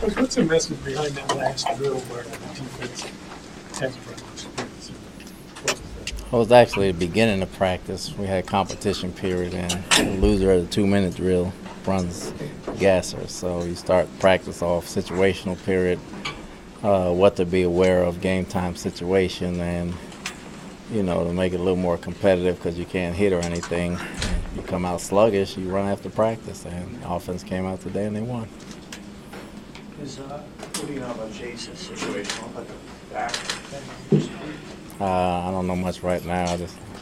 Coach, what's the message behind that last drill where the defense has run experience? Well, it was actually the beginning of practice. We had competition period, and the loser of the 2-minute drill runs gasser. So you start practice off situational period, what to be aware of, game time situation, and to make it a little more competitive because you can't hit or anything. You come out sluggish, you run after practice, and the offense came out today and they won. What do you know about Jason's situation? About the back? I don't know much right now.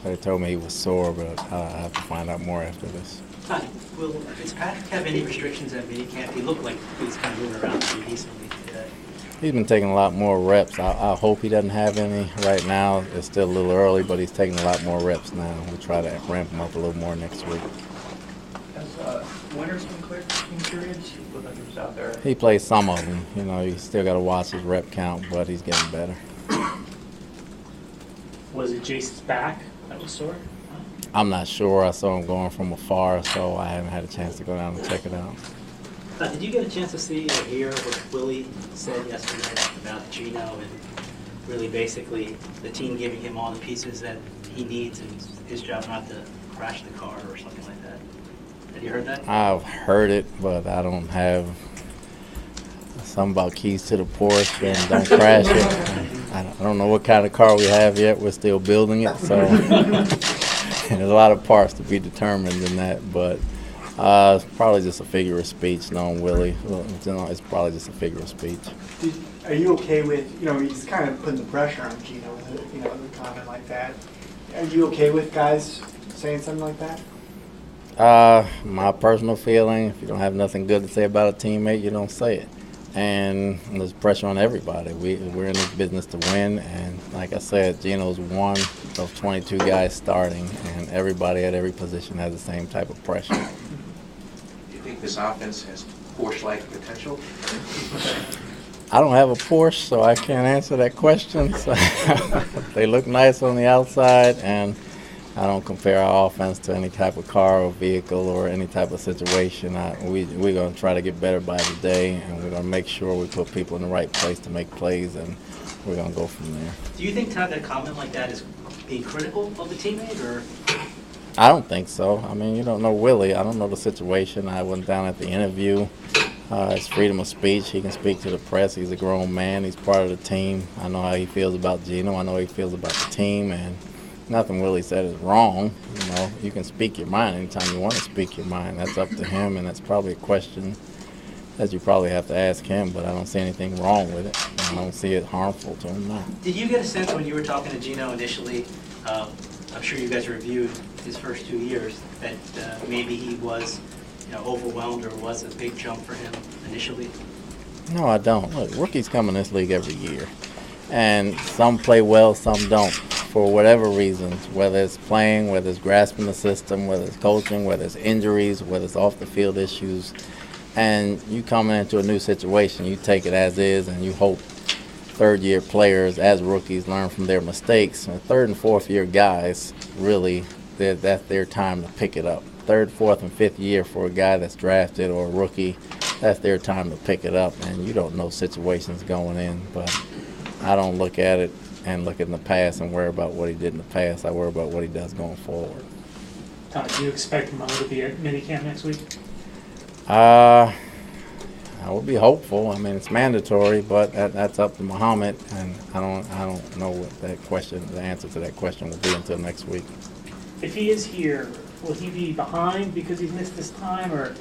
They told me he was sore, but I have to find out more after this. Does Patrick have any restrictions at minicamp? He looked like he was kind of moving around pretty decently today. He's been taking a lot more reps. I hope he doesn't have any right now. It's still a little early, but he's taking a lot more reps now. We'll try to ramp him up a little more next week. Has Winters been cleared in periods? He looked like he was out there. He plays some of them. You still got to watch his rep count, but he's getting better. Was it Jason's back that was sore? I'm not sure. I saw him going from afar, so I haven't had a chance to go down and check it out. Did you get a chance to see or hear what Willie said yesterday about Gino and really basically the team giving him all the pieces that he needs and his job not to crash the car or something like that? Have you heard that? I've heard it, but I don't have something about keys to the Porsche and don't crash it. I don't know what kind of car we have yet. We're still building it, so there's a lot of parts to be determined in that, but it's probably just a figure of speech, knowing Willie. It's probably just a figure of speech. Are you okay with, he's kind of putting the pressure on Gino with a comment like that. Are you okay with guys saying something like that? My personal feeling, if you don't have nothing good to say about a teammate, you don't say it. And there's pressure on everybody. We're in this business to win, and like I said, Gino's one of 22 guys starting, and everybody at every position has the same type of pressure. Do you think this offense has Porsche-like potential? I don't have a Porsche, so I can't answer that question. So they look nice on the outside, and I don't compare our offense to any type of car or vehicle or any type of situation. We're going to try to get better by the day, and we're going to make sure we put people in the right place to make plays, and we're going to go from there. Do you think to have a comment like that is being critical of the teammate, or? I don't think so. I mean, you don't know Willie. I don't know the situation. I went down at the interview. It's freedom of speech. He can speak to the press. He's a grown man. He's part of the team. I know how he feels about Gino. I know how he feels about the team, and nothing Willie said is wrong. You can speak your mind anytime you want to speak your mind. That's up to him, and that's probably a question that you probably have to ask him, but I don't see anything wrong with it. I don't see it harmful to him, no. Did you get a sense when you were talking to Gino initially, I'm sure you guys reviewed his first 2 years, that maybe he was overwhelmed or was a big jump for him initially? No, I don't. Look, rookies come in this league every year, and some play well, some don't, for whatever reasons, whether it's playing, whether it's grasping the system, whether it's coaching, whether it's injuries, whether it's off-the-field issues. And you come into a new situation, you take it as is, and you hope third-year players, as rookies, learn from their mistakes. And third- and fourth-year guys, really, that's their time to pick it up. Third, fourth, and fifth year for a guy that's drafted or a rookie, that's their time to pick it up. And you don't know situations going in, but I don't look at it and look in the past and worry about what he did in the past. I worry about what he does going forward. Do you expect Mo to be at minicamp next week? I would be hopeful. I mean, it's mandatory, but that's up to Muhammad, and I don't know what the answer to that question will be until next week. If he is here, will he be behind because he's missed this time, or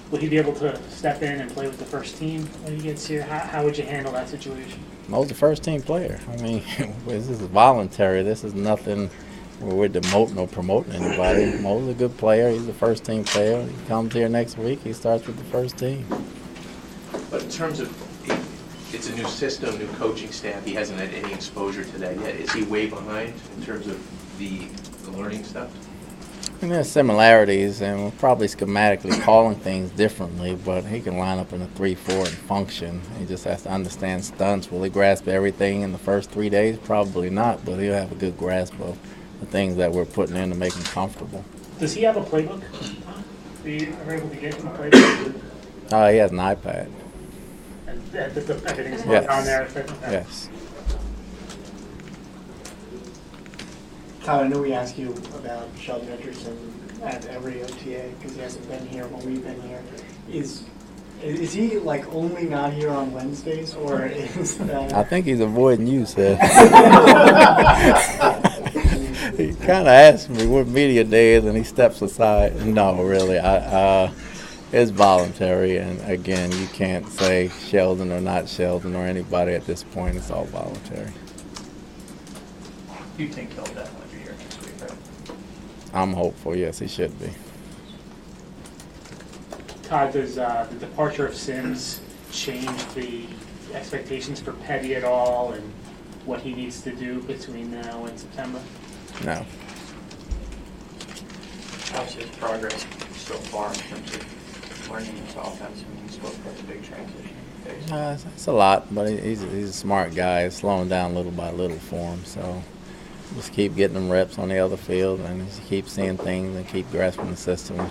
will he be able to step in and play with the first team when he gets here? How would you handle that situation? Mo's the first team player. I mean, this is voluntary. This is nothing where we're demoting or promoting anybody. Mo's a good player. He's a first team player. He comes here next week. He starts with the first team. But in terms of, it's a new system, new coaching staff, he hasn't had any exposure to that yet. Is he way behind in terms of the learning stuff? And there's similarities, and we're probably schematically calling things differently, but he can line up in a 3-4 and function. He just has to understand stunts. Will he grasp everything in the first 3 days? Probably not, but he'll have a good grasp of the things that we're putting in to make him comfortable. Does he have a playbook? Are you able to get him a playbook? He has an iPad. And everything's Yes. on there? Okay. Yes. Todd, I know we ask you about Sheldon Richardson at every OTA because he hasn't been here when we've been here. Is he like only not here on Wednesdays, or is that? I think he's avoiding you, Seth. He kind of asked me what media day is, and he steps aside. No, really, it's voluntary, and again, you can't say Sheldon or not Sheldon or anybody at this point. It's all voluntary. You think he'll definitely be here next week, right? I'm hopeful. Yes, he should be. Todd, does the departure of Sims change the expectations for Petty at all and what he needs to do between now and September? No. How's his progress so far in terms of learning his offense? I mean, he spoke about the big transition phase. It's a lot, but he's a smart guy. It's slowing down little by little for him. So just keep getting them reps on the other field and just keep seeing things and keep grasping the system.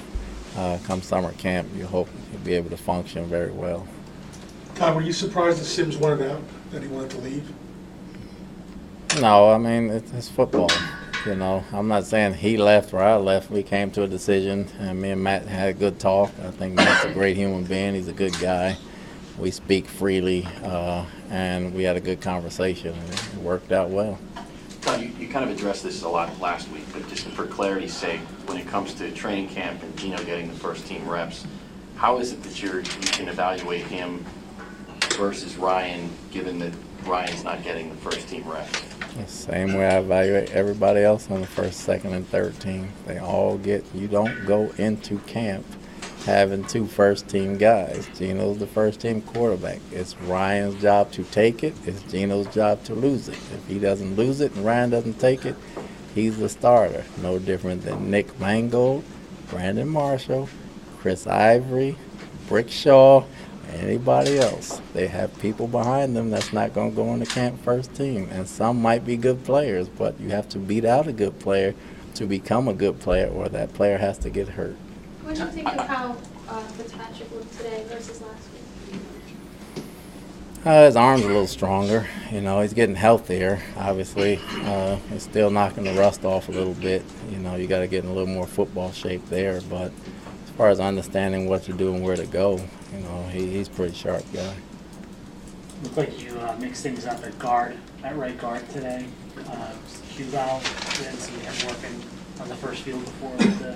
Come summer camp, you hope he'll be able to function very well. Todd, were you surprised that Sims wanted out, that he wanted to leave? No, I mean, it's football. You know, I'm not saying he left or I left. We came to a decision, and me and Matt had a good talk. I think Matt's a great human being. He's a good guy. We speak freely, and we had a good conversation, and it worked out well. Todd, you kind of addressed this a lot last week, but just for clarity's sake, when it comes to training camp and Gino getting the first team reps, how is it that you can evaluate him versus Ryan, given that Ryan's not getting the first team reps? The same way I evaluate everybody else on the first, second, and third team. They all get, you don't go into camp having two first-team guys. Gino's the first-team quarterback. It's Ryan's job to take it. It's Gino's job to lose it. If he doesn't lose it and Ryan doesn't take it, he's the starter. No different than Nick Mangold, Brandon Marshall, Chris Ivory, Brick Shaw, anybody else. They have people behind them that's not going to go into camp first team. And some might be good players, but you have to beat out a good player to become a good player, or that player has to get hurt. What do you think of how Fitzpatrick looked today versus last week? His arm's a little stronger. You know, he's getting healthier, obviously. He's still knocking the rust off a little bit. You know, you got to get in a little more football shape there. But as far as understanding what to do and where to go, you know, he's a pretty sharp guy. Looked like you mixed things up at guard, at right guard today. Q valve, we didn't see him working on the first field before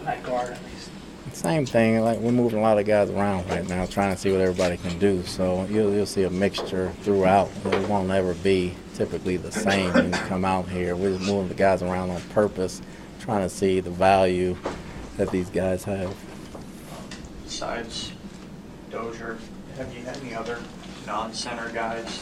at guard at least. Same thing, like we're moving a lot of guys around right now, trying to see what everybody can do. So you'll see a mixture throughout. It won't ever be typically the same when you come out here. We're just moving the guys around on purpose, trying to see the value that these guys have. Besides Dozier, have you had any other non-center guys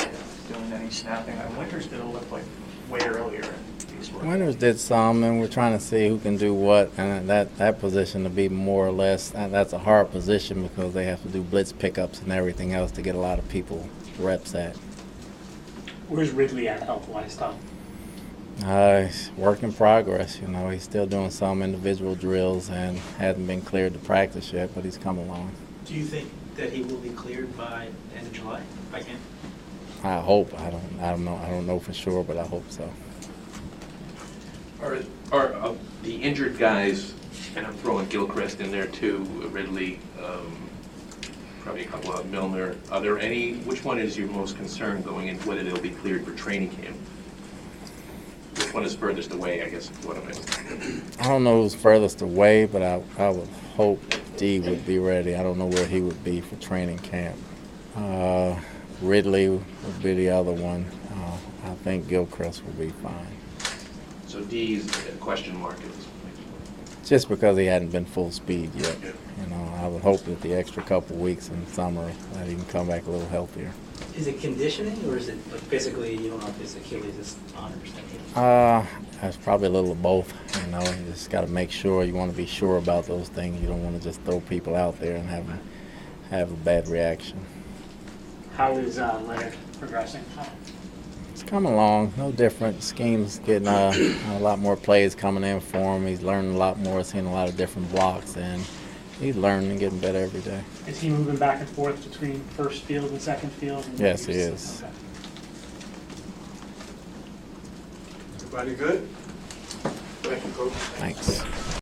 doing any snapping? Winters did look like way earlier in these work. Winters did some, and we're trying to see who can do what. And that position to be more or less, that's a hard position because they have to do blitz pickups and everything else to get a lot of people reps at. Where's Ridley at health-wise, Tom? He's work in progress. You know, he's still doing some individual drills and hasn't been cleared to practice yet, but he's come along. Do you think that he will be cleared by the end of July, by camp? I hope. I don't know. I don't know for sure, but I hope so. Are the injured guys, and I'm throwing Gilchrist in there too, Ridley, probably a couple of Milner, are there any, which one is your most concern going in, whether they'll be cleared for training camp? Which one is furthest away, I guess, is what I'm asking. I don't know who's furthest away, but I would hope D would be ready. I don't know where he would be for training camp. Ridley would be the other one. I think Gilchrist will be fine. So D's a question mark at this point. Just because he hadn't been full speed yet. Yeah. You know, I would hope that the extra couple weeks in summer that he can come back a little healthier. Is it conditioning, or is it like physically, you don't know if it's Achilles is 100%? That's probably a little of both. You know, you just got to make sure. You want to be sure about those things. You don't want to just throw people out there and have a bad reaction. How is Leonard progressing? It's coming along, no different. Scheme's getting a lot more plays coming in for him. He's learning a lot more, seeing a lot of different blocks, and He's learning and getting better every day. Is he moving back and forth between first field and second field? And Yes, he is. Okay. Everybody good? Thanks.